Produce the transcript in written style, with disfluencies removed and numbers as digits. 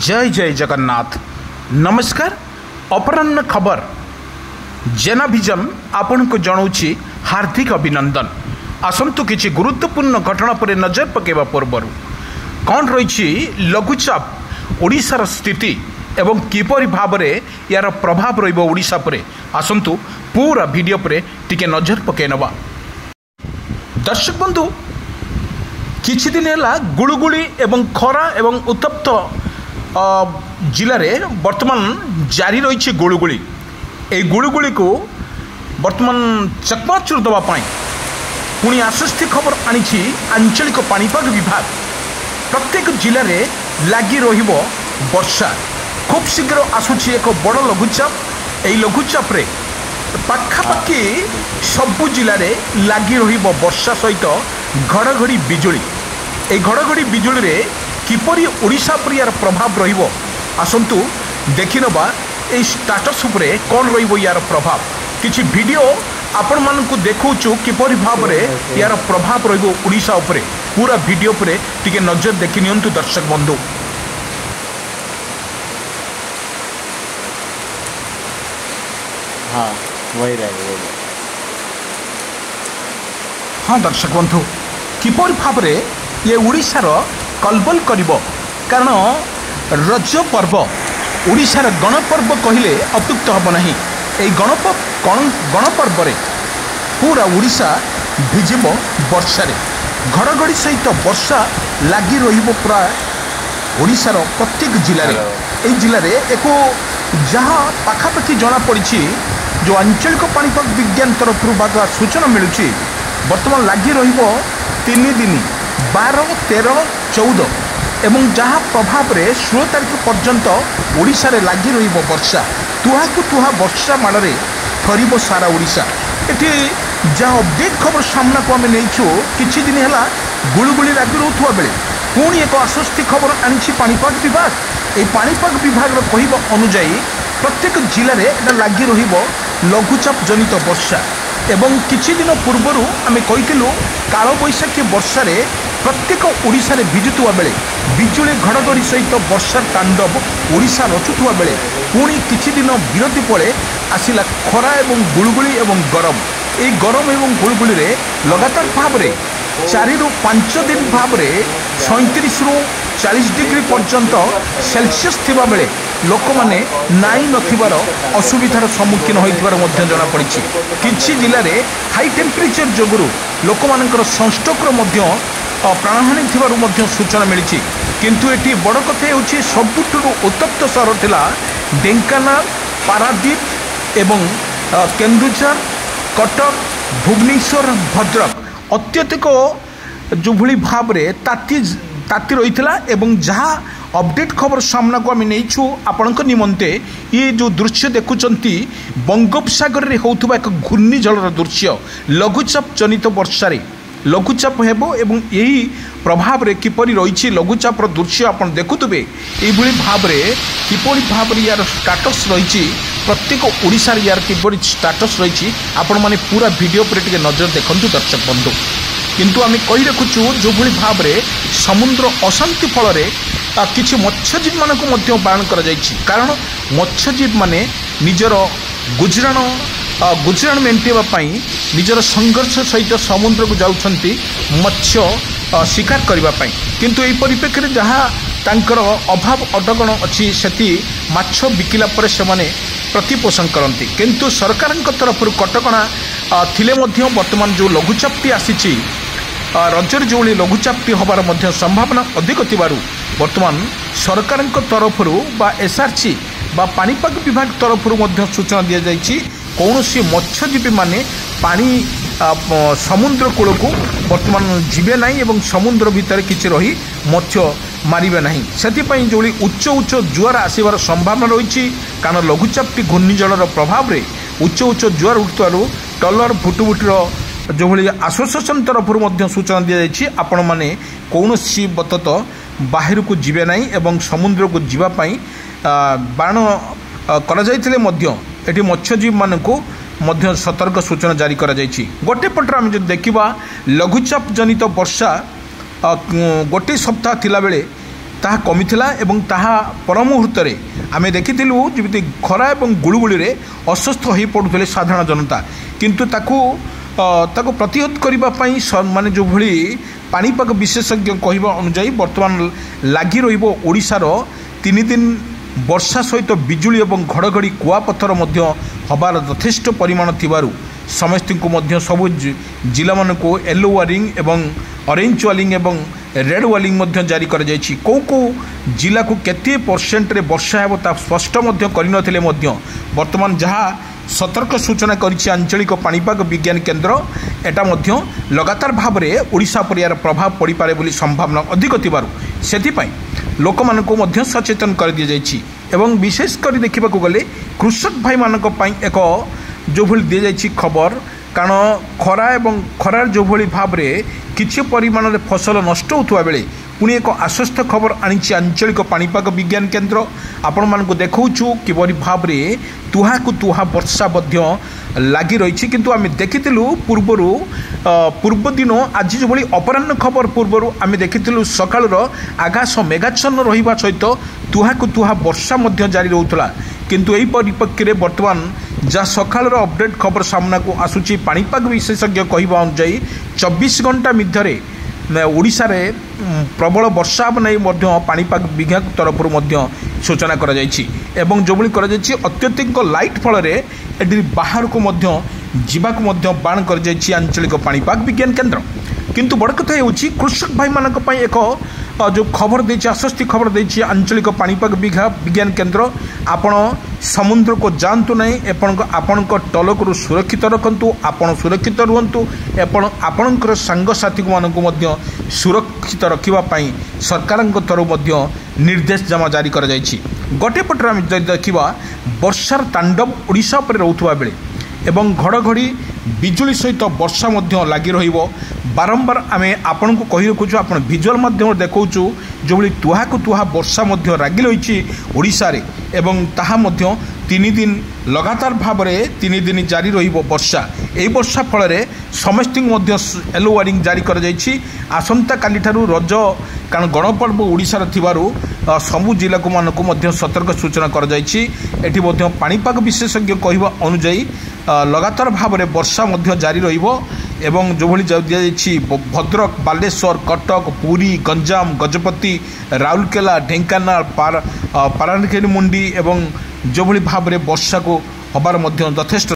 जय जय जगन्नाथ। नमस्कार। अपराह्न खबर जेनाभिजन आपण को जनाऊँगी हार्दिक अभिनंदन। आसतु किसी गुरुत्वपूर्ण घटना पर नजर पकेवा पूर्व कौन रही लघुचाप ओडिशार स्थिति एवं किपरि भाव में यार प्रभाव रोडिशा पर आसतु पूरा वीडियो पर टिके नजर पकई नवा। दर्शक बंधु किछि दिन है गुड़गुड़ी एवं खरा एवं उत्तप्त जिले में वर्तमान जारी रही गुड़गुड़ी। ए गुड़गुड़ी को वर्तमान चकमाचुर देवाई पुणी आश्वस्ति खबर आनी आंचलिक पाणीपाग विभाग। प्रत्येक जिले में लगी वर्षा खूब शीघ्र आसूची एक बड़ लघुचाप। यही लघुचाप पाखापाखि सबु जिले में लगी वर्षा सहित घड़घड़ी बिजुली। ए घड़घड़ी बिजुली रे किपरि ओडिशा पर यार प्रभाव रहिबो आसंतु देखि नबा। ए स्टाटस उपरे कौन रहिबो यार प्रभाव किछि वीडियो आपण मानकु देखौछु किपरि भाव रे यार प्रभाव रहिबो ओडिशा उपरे। पूरा वीडियो उपरे टिके नजर देखि नियंतु दर्शक बंधु। हाँ वही रहे। हाँ दर्शक बंधु किपरि भाव रे ये ओडिशार कलबल करिबो कारण रज पर्व ओडिशार गणपर्व कहिले अत्युक्त हम नहीं। ये गणपर्व पूरा ओडिशा भिजिब वर्षा घड़घड़ी सहित वर्षा लगी रहिबो पूरा ओडिशार प्रत्येक जिले में। यही जिले में एक जहाँ पाखापाखि जना पड़ी जो आंचलिक पाणीपाग विज्ञान तरफ सूचना मिलूँ वर्तमान लगी रहिबो 3 दिन 12, 13, 14 एवं जहाँ प्रभाव में 16 तारीख पर्यंत ओडिशा रे लगी रहिबो वर्षा। तुहाकु तुहा वर्षा माड़े थरिबो सारा ओडिशा। एठी जहाँ अपडेट खबर सामना को आम नहीं किछि दिन है गुड़गुड़ी लगी रोथुआ बेले पुणी एक आश्वस्ति खबर आनी पाणीपाग विभाग। ये पाणीपाग विभाग कहवा अनुजाई प्रत्येक जिले में लगी रहिबो लघुचाप जनित वर्षा एवं किछि दिन पूर्वर आम कहीलु काल बैशाखी वर्षा रे प्रत्येक ओडिशा रे भिजुवा बेले बिजुली घड़घड़ी सहित वर्षा तांडव ओडिशा रचुवा बेले पुणी किछि दिन विरति पड़े आसिला खरा एवं गुड़गुड़ी एवं गरम। ये गरम एवं गुड़गुड़ी रे लगातार भाव में 4 ରୁ 5 दिन भाव में 37 ରୁ 40 डिग्री पर्यंत सेल्सियस थिबा बेले लोक माने नाई नथिबार असुविधार सम्मुखीन होइथिबार मध्य जଣା पड़िछि। किछि जिले में हाई टेम्परेचर जोगुरु लोक मानकर सनस्ट्रोक्र मध्य प्राणहानि थिबार मध्य सूचना मिलिछि। किंतु एटी बड़ कथा हेउछि सबुठुरु उत्तप्त सहर थिला ढेंकानाल, पारादीप एवं केन्दुझर, कटक, भुवनेश्वर, भद्रक अत्यधिक जो भली भाव में ताती रही एवं जहाँ अपडेट खबर सामना को आम नहीं आपण निमंते ये जो दृश्य देखुंत बंगोपसागर में होता एक घूर्णिझड़र दृश्य लघुचाप जनित वर्षा लघुचाप हेबो एवं यही प्रभाव में किपरि रही लघुचापर दृश्य आपन देखुवे। यही भाव में किपरि भाव में यार स्टाटस रही प्रत्येक ओडिशा यार किपरि स्टाटस रही आपण माने पूरा वीडियो पर टिके नजर देखंतु दर्शक बंधु। किंतु आम कही रखुचु जो भली भाव में समुद्र अशांति फल किछि मत्स्यजीवी मानक बारण कर कारण मत्स्यजीवी माने निजर गुजराण मेंटेवाई निजर संघर्ष सहित समुद्र को जाउछंती मत्स्य शिकार करने। किंतु यही परिप्रेक्षी जहाँ तांकर अभाव अटकण अच्छी से माछ बिकिला पर से प्रतिपोषण करती। किंतु सरकार तरफ कटकणा थिले मध्य वर्तमान जो लघुचापटी आसी रजर जो लघुचापटी हबार मध्य संभावना अधिक थिबारु वर्तमान सरकार तरफ बा एसआरसी बा पाणीपाग विभाग तरफ सूचना दि जाइछि कौन सी मत्स्यजीवी माने पानी समुद्र कूल को वर्तमान जीवे नहीं एवं समुद्र भितर किसी रही मत्स्य मारे ना से जो उच्च उच्च जुआर आसबार संभावना रही कारण लघुचापटी घूर्णिझड़र प्रभाव में उच्च उच्च जुआर उठुवर टलर भुटुभुटर जो भाई आसोसिएशन तरफ सूचना दि जाइए आपण मैंने कौन सी बतत बाहर को जीवे नहीं एवं समुद्र को जीवाई बाण कर मत्स्यजीवी मानक सतर्क सूचना जारी करा जाइछि। गोटे पटर आम जो देखा लघुचाप जनित वर्षा गोटे सप्ताह थिला बेले ତାହା କମିଥିଲା ଏବଂ ତାହା ପର ମୁହୂର୍ତ୍ତରେ ଆମେ ଦେଖିଥିଲୁ ଯେମିତି ଖରା ଏବଂ ଗୁଳୁଗୁଳିରେ ଅସୁସ୍ଥ ହୋଇପଡ଼ୁଥିଲେ ସାଧାରଣ ଜନତା। କିନ୍ତୁ ତାକୁ ପ୍ରତିହତ କରିବା ପାଇଁ ମାନେ ଯେଉଁଭଳି ପାଣିପାଗ ବିଶେଷଜ୍ଞ କହିବା ଅନୁଯାୟୀ ବର୍ତ୍ତମାନ ଲାଗି ରହିବ ଓଡ଼ିଶାର 3 ଦିନ ବର୍ଷା ସହିତ ବିଜୁଳି ଏବଂ ଘଡ଼ଘଡ଼ି କୁଆପଥର ମଧ୍ୟ ହେବାର ଯଥେଷ୍ଟ ପରିମାଣ ଥିବାରୁ ସମସ୍ତଙ୍କୁ ମଧ୍ୟ ସବୁ ଜିଲ୍ଲାମାନଙ୍କୁ ୟେଲୋ ୱାର୍ଣ୍ଣିଂ ଏବଂ ଅରେଞ୍ଜ ୱାର୍ଣ୍ଣିଂ ଏବଂ ରେଡ୍ ୱାର୍ଣ୍ଣିଂ ମଧ୍ୟ ଜାରି କରାଯାଇଛି। କେଉଁ ଜିଲ୍ଲାକୁ କେତେ ପରସେଣ୍ଟରେ ବର୍ଷା ହେବ ତା ସ୍ପଷ୍ଟ ମଧ୍ୟ କରିନଥିଲେ ମଧ୍ୟ ବର୍ତ୍ତମାନ ଯାହା ସତର୍କ ସୂଚନା କରିଛି ଆଞ୍ଚଳିକ ପାଣିପାଗ ବିଜ୍ଞାନ କେନ୍ଦ୍ର, ଏଟା ମଧ୍ୟ ଲଗାତାର ଭାବରେ ଓଡ଼ିଶା ଉପରେ ଏହାର ପ୍ରଭାବ ପଡ଼ିପାରେ ବୋଲି ସମ୍ଭାବନା ଅଧିକ ଥିବାରୁ ସେଥିପାଇଁ ଲୋକମାନଙ୍କୁ ମଧ୍ୟ ସଚେତନ କରିଦିଆଯାଇଛି। ଏବଂ ବିଶେଷ କରି ଦେଖିବାକୁ ଗଲେ କୃଷକ ଭାଇମାନଙ୍କ ପାଇଁ ଏକ ଯେଉଁଭଳି ଦିଆଯାଇଛି ଖବର, କାରଣ ଖରା ଏବଂ ଖରାର ଯେଉଁଭଳି ଭାବରେ କିଛି ପରିମାଣରେ ଫସଲ ନଷ୍ଟ ହେଉଥିବା ବେଳେ ପୁଣି ଏକ ଆଶ୍ୱସ୍ତ ଖବର ଆଣିଛି ଆଞ୍ଚଳିକ ପାଣିପାଗ ବିଜ୍ଞାନ କେନ୍ଦ୍ର। ଆପଣମାନଙ୍କୁ ଦେଖାଉଛୁ କିପରି ଭାବରେ ତୁହାକୁ ତୁହା ବର୍ଷା ମଧ୍ୟ ଲାଗି ରହିଛି। କିନ୍ତୁ ଆମେ ଦେଖିଥିଲୁ ପୂର୍ବଦିନ ଆଜି ଯେଭଳି ଅପରାହ୍ନ ଖବର ପୂର୍ବରୁ ଆମେ ଦେଖିଥିଲୁ ସକାଳର ଆକାଶ ମେଘାଚ୍ଛନ୍ନ ରହିବା ସହିତ ତୁହାକୁ ତୁହା ବର୍ଷା ମଧ୍ୟ ଜାରି ରହୁଥିଲା। କିନ୍ତୁ ଏହି ପରିପ୍ରେକ୍ଷୀରେ ବର୍ତ୍ତମାନ ଯାହା ସକାଳର ଅପଡେଟ୍ ଖବର ସାମ୍ନାକୁ ଆସୁଛି ପାଣିପାଗ ବିଶେଷଜ୍ଞ କହିବା ଅନୁଯାୟୀ 24 ଘଣ୍ଟା ମଧ୍ୟରେ ଓଡ଼ିଶାରେ ପ୍ରବଳ ବର୍ଷା ହେବ ନାହିଁ ମଧ୍ୟ ପାଣିପାଗ ବିଭାଗ ତରଫରୁ ମଧ୍ୟ ସୂଚନା କରାଯାଇଛି। ଏବଂ ଯେଉଁଭଳି କରାଯାଇଛି ଅତ୍ୟଧିକ ଲାଇଟ୍ ଫଳରେ ଏଠି ବାହାରକୁ ମଧ୍ୟ ଯିବାକୁ ମଧ୍ୟ ବାରଣ କରାଯାଇଛି ଆଞ୍ଚଳିକ ପାଣିପାଗ ବିଜ୍ଞାନ କେନ୍ଦ୍ର। କିନ୍ତୁ ବଡ଼ କଥା ହେଉଛି କୃଷକ ଭାଇମାନଙ୍କ ପାଇଁ ଏକ ଯେଉଁ ଖବର ଦେଇଛି, ଆଶ୍ୱସ୍ତି ଖବର ଦେଇଛି ଆଞ୍ଚଳିକ ପାଣିପାଗ ବିଜ୍ଞାନ କେନ୍ଦ୍ର। ଆପଣ ସମୁଦ୍ରକୁ ଯାଆନ୍ତୁ ନାହିଁ, ଆପଣଙ୍କ ଟଲକୁ ସୁରକ୍ଷିତ ରଖନ୍ତୁ, ଆପଣ ସୁରକ୍ଷିତ ରୁହନ୍ତୁ ଏବଂ ଆପଣଙ୍କର ସାଙ୍ଗସାଥୀମାନଙ୍କୁ ମଧ୍ୟ ସୁରକ୍ଷିତ ରଖିବା ପାଇଁ ସରକାରଙ୍କ ତରଫରୁ ମଧ୍ୟ ନିର୍ଦ୍ଦେଶନାମା ଜାରି କରାଯାଇଛି। ଗୋଟିଏ ପଟରେ ଆମେ ଯଦି ଦେଖିବା ବର୍ଷାର ତାଣ୍ଡବ ଓଡ଼ିଶା ଉପରେ ରହୁଥିବା ବେଳେ ଏବଂ ଘଡ଼ଘଡ଼ି ବିଜୁଳି ସହିତ ବର୍ଷା ମଧ୍ୟ ଲାଗି ରହିବ। ବାରମ୍ବାର ଆମେ ଆପଣଙ୍କୁ କହି ରଖୁଛୁ, ଆପଣ ଭିଜୁଆଲ୍ ମାଧ୍ୟମରେ ଦେଖାଉଛୁ ଯେଉଁଭଳି ତୁହାକୁ ତୁହା ବର୍ଷା ମଧ୍ୟ ଲାଗି ରହିଛି ଓଡ଼ିଶାରେ ଏବଂ ତାହା ମଧ୍ୟ 3 ଦିନ ଲଗାତାର ଭାବରେ 3 ଦିନ ଜାରି ରହିବ ବର୍ଷା। ଏହି ବର୍ଷା ଫଳରେ ସମସ୍ତଙ୍କୁ ମଧ୍ୟ ୟେଲୋ ୱାର୍ଣ୍ଣିଂ ଜାରି କରାଯାଇଛି। ଆସନ୍ତାକାଲିଠାରୁ ରଜ, କାରଣ ଗଣପର୍ବ ଓଡ଼ିଶାର ଥିବାରୁ ସବୁ ଜିଲ୍ଲାମାନଙ୍କୁ ମଧ୍ୟ ସତର୍କ ସୂଚନା କରାଯାଇଛି। ଏଠି ମଧ୍ୟ ପାଣିପାଗ ବିଶେଷଜ୍ଞ କହିବା ଅନୁଯାୟୀ ଲଗାତାର ଭାବରେ ବର୍ଷା ମଧ୍ୟ ଜାରି ରହିବ ଏବଂ ଯେଉଁଭଳି ଦିଆଯାଇଛି ଭଦ୍ରକ, ବାଲେଶ୍ୱର, କଟକ, ପୁରୀ, ଗଞ୍ଜାମ, ଗଜପତି, ରାଉରକେଲା, ଢେଙ୍କାନାଳ, ପାରାଦୀପ ମୁଣ୍ଡି ଏବଂ ଯେଉଁଭଳି ଭାବରେ ବର୍ଷାକୁ ହେବାର ମଧ୍ୟ ଯଥେଷ୍ଟ